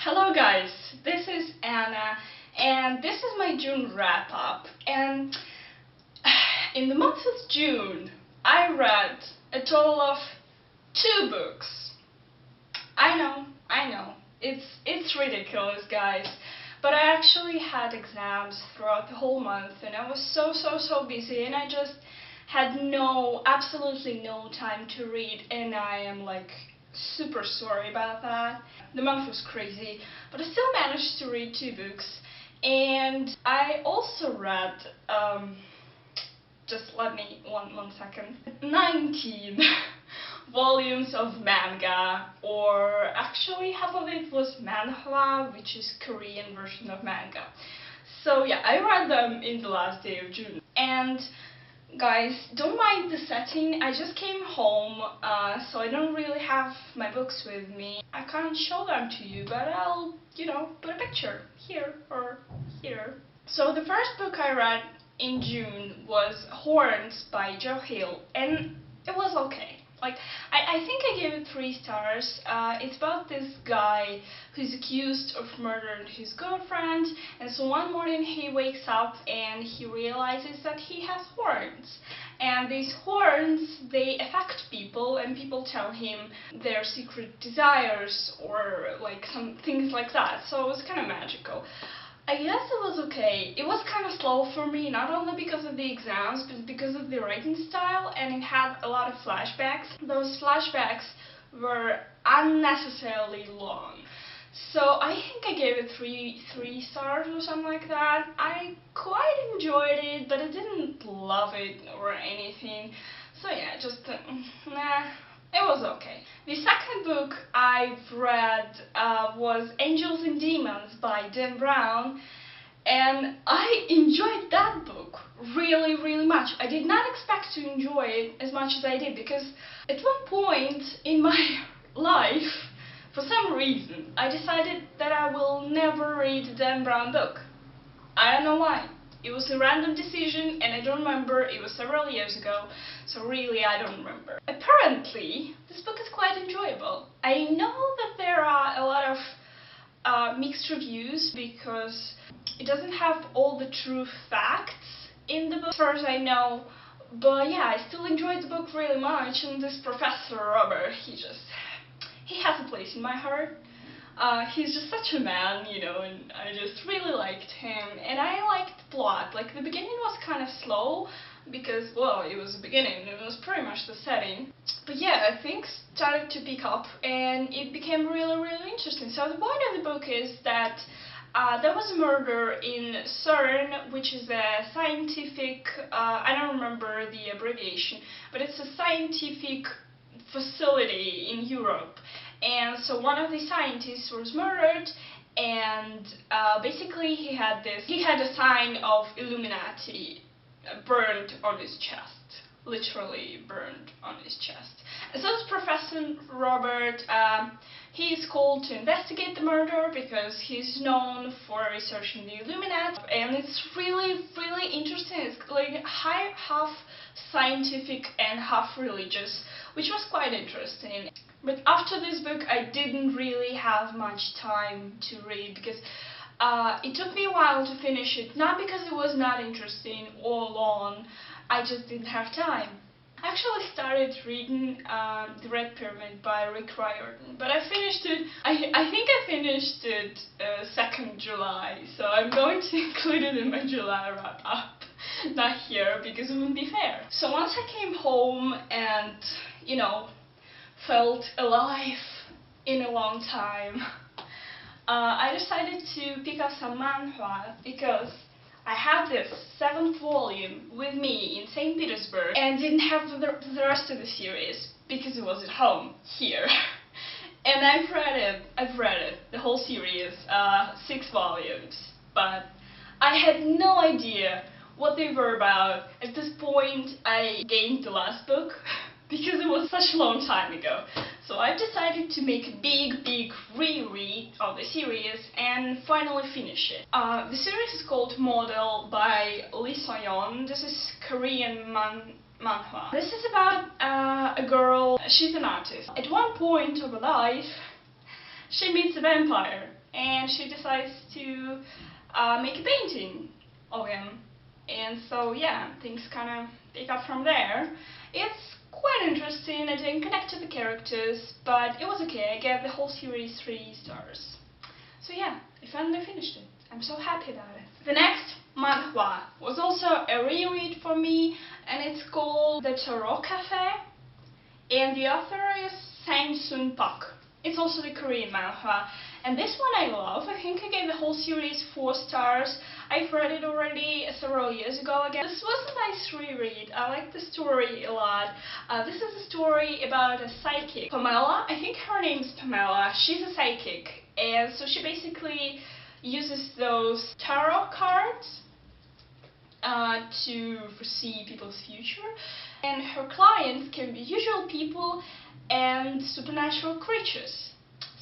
Hello guys, this is Anna and this is my June wrap-up, and in the month of June I read a total of 2 books. I know, it's ridiculous guys, but I actually had exams throughout the whole month and I was so busy and I just had absolutely no time to read, and I am like super sorry about that. The month was crazy, but I still managed to read 2 books, and I also read, just let me, one second, 19 volumes of manga, or actually half of it was manhwa, which is Korean version of manga. So yeah, I read them in the last day of June. And guys, don't mind the setting, I just came home, so I don't really have my books with me. I can't show them to you, but I'll, put a picture here or here. So the first book I read in June was Horns by Joe Hill, and it was okay. Like, I think I gave it 3 stars. It's about this guy who's accused of murdering his girlfriend, and so one morning he wakes up and he realizes that he has horns. And these horns, they affect people, and people tell him their secret desires or like some things like that. So it was kind of magical. I guess it was okay. It was kind of slow for me, not only because of the exams, but because of the writing style, and it had a lot of flashbacks. Those flashbacks were unnecessarily long. So I think I gave it three stars or something like that. I quite enjoyed it, but I didn't love it or anything. So yeah, just nah. It was okay. The second book I've read was Angels and Demons by Dan Brown, and I enjoyed that book really much. I did not expect to enjoy it as much as I did, because at one point in my life, for some reason, I decided that I will never read a Dan Brown book. I don't know why. It was a random decision and I don't remember, it was several years ago, so really I don't remember. Apparently, this book is quite enjoyable. I know that there are a lot of mixed reviews because it doesn't have all the true facts in the book, as far as I know, but yeah, I still enjoyed the book really much, and this Professor Robert, he has a place in my heart. He's just such a man, and I just really liked him, and I liked the plot. Like, the beginning was kind of slow, because, well, it was the beginning, it was pretty much the setting. But yeah, things started to pick up, and it became really interesting. So the point of the book is that there was a murder in CERN, which is a scientific, I don't remember the abbreviation, but it's a scientific facility in Europe. And so one of the scientists was murdered, and basically he had a sign of Illuminati burned on his chest, literally burned on his chest. And so this Professor Robert, he is called to investigate the murder because he's known for researching the Illuminati, and it's really interesting. It's like half scientific and half religious, which was quite interesting. But after this book I didn't really have much time to read, because it took me a while to finish it, not because it was not interesting or long, I just didn't have time. I actually started reading The Red Pyramid by Rick Riordan, but I finished it, I think I finished it 2nd July, so I'm going to include it in my July wrap-up, not here, because it wouldn't be fair. So once I came home and, felt alive in a long time, I decided to pick up some manhwa, because I had this 7th volume with me in St. Petersburg and didn't have the rest of the series because it was at home here. And I've read it, the whole series, 6 volumes, but I had no idea what they were about. At this point I gained the last book because it was such a long time ago. So I decided to make a big reread of the series and finally finish it. The series is called Model by Lee So-yeon. This is Korean manhwa. This is about a girl, she's an artist. At one point of her life, she meets a vampire. and she decides to make a painting of him. And so yeah, things kind of pick up from there. It's quite interesting. I didn't connect to the characters, but it was okay. I gave the whole series 3 stars. So yeah, I finally finished it. I'm so happy about it. The next manhwa was also a reread for me, and it's called The Tarot Cafe, and the author is Sang Soon Park. It's also the Korean manhwa, and this one I love. I think I gave the whole series 4 stars. I've read it already several years ago again. This was a nice reread. I like the story a lot. This is a story about a psychic, Pamela. I think her name is Pamela. She's a psychic, and so she basically uses those tarot cards to foresee people's future, and her clients can be usual people and supernatural creatures.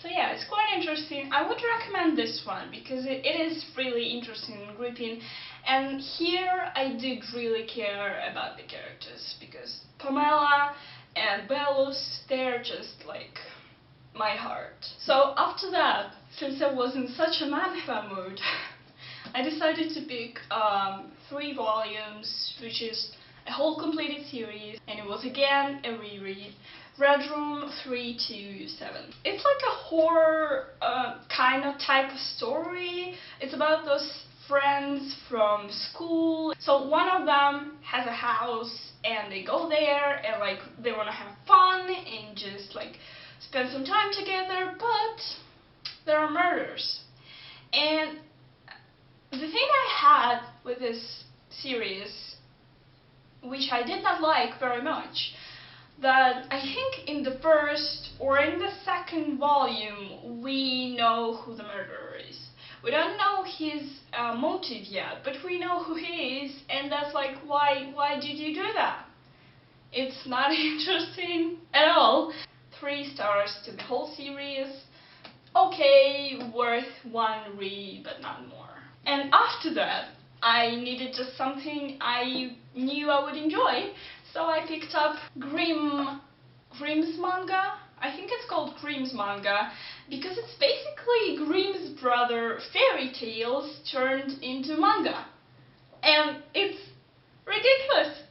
So yeah, it's quite interesting. I would recommend this one because it is really interesting and gripping, and here I did really care about the characters because Pamela and Belus, they're just like my heart. So after that, since I was in such a manhwa mood, I decided to pick 3 volumes, which is a whole completed series, and it was again a reread. Red Room 327. It's like a horror kind of type of story. It's about those friends from school. So one of them has a house and they go there and like they want to have fun and just like spend some time together, but there are murders. And the thing I had with this series, which I did not like very much, that I think in the first or in the second volume we know who the murderer is. We don't know his motive yet, but we know who he is, and that's like, why did you do that? It's not interesting at all. 3 stars to the whole series. Okay, worth one read, but not more. And after that, I needed just something I knew I would enjoy, so I picked up Grimm's manga. I think it's called Grimm's manga because it's basically Grimm's brother fairy tales turned into manga. And it's ridiculous.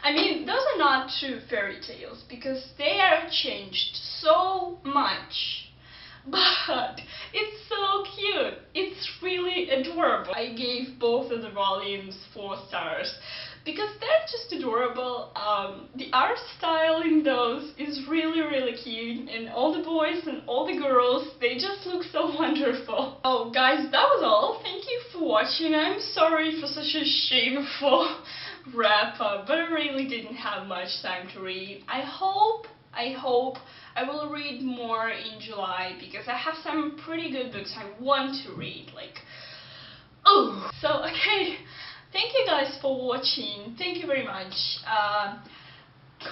I mean, those are not true fairy tales because they are changed so much. But it's so cute. It's really adorable. I gave both of the volumes 4 stars because they're just adorable. The art style in those is really cute, and all the boys and all the girls, they just look so wonderful. Oh guys, that was all. Thank you for watching. I'm sorry for such a shameful wrap up, but I really didn't have much time to read. I hope I will read more in July because I have some pretty good books I want to read, like, oh! So, okay, thank you guys for watching. Thank you very much.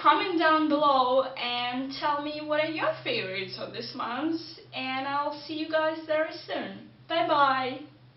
Comment down below and tell me what are your favorites of this month, and I'll see you guys very soon. Bye bye!